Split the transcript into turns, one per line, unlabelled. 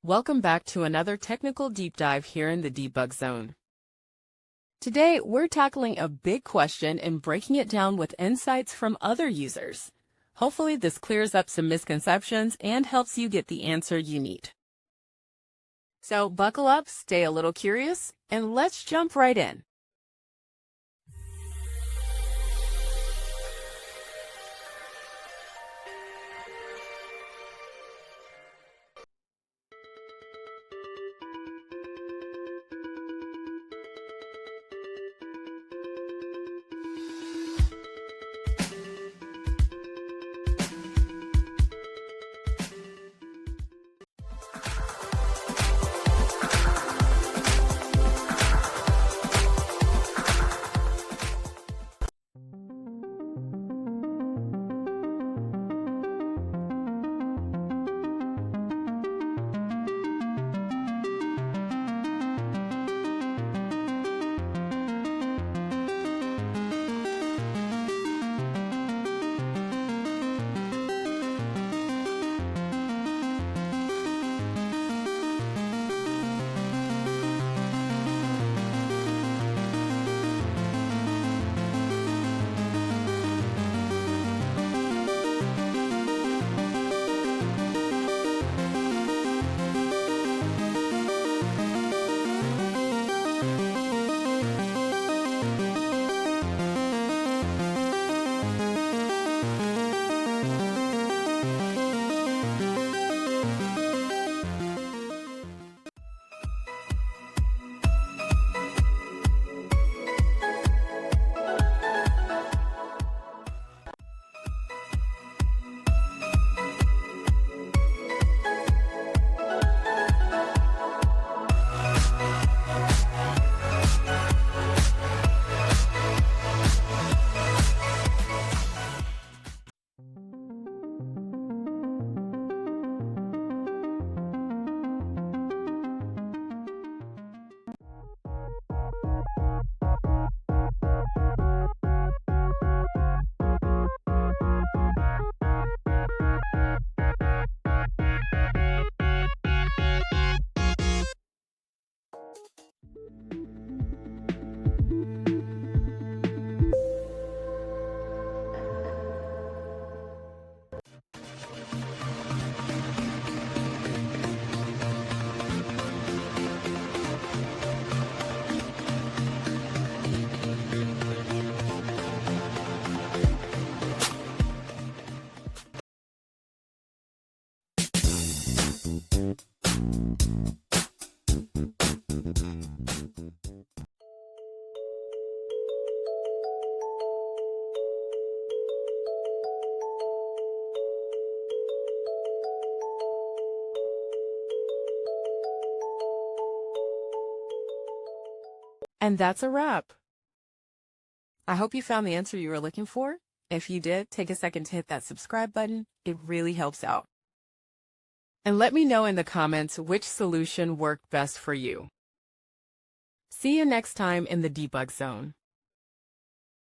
Welcome back to another technical deep dive here in the Debug Zone. Today, we're tackling a big question and breaking it down with insights from other users. Hopefully, this clears up some misconceptions and helps you get the answer you need. So buckle up, stay a little curious, and let's jump right in. And that's a wrap. I hope you found the answer you were looking for. If you did, take a second to hit that subscribe button. It really helps out. And let me know in the comments which solution worked best for you. See you next time in the Debug Zone.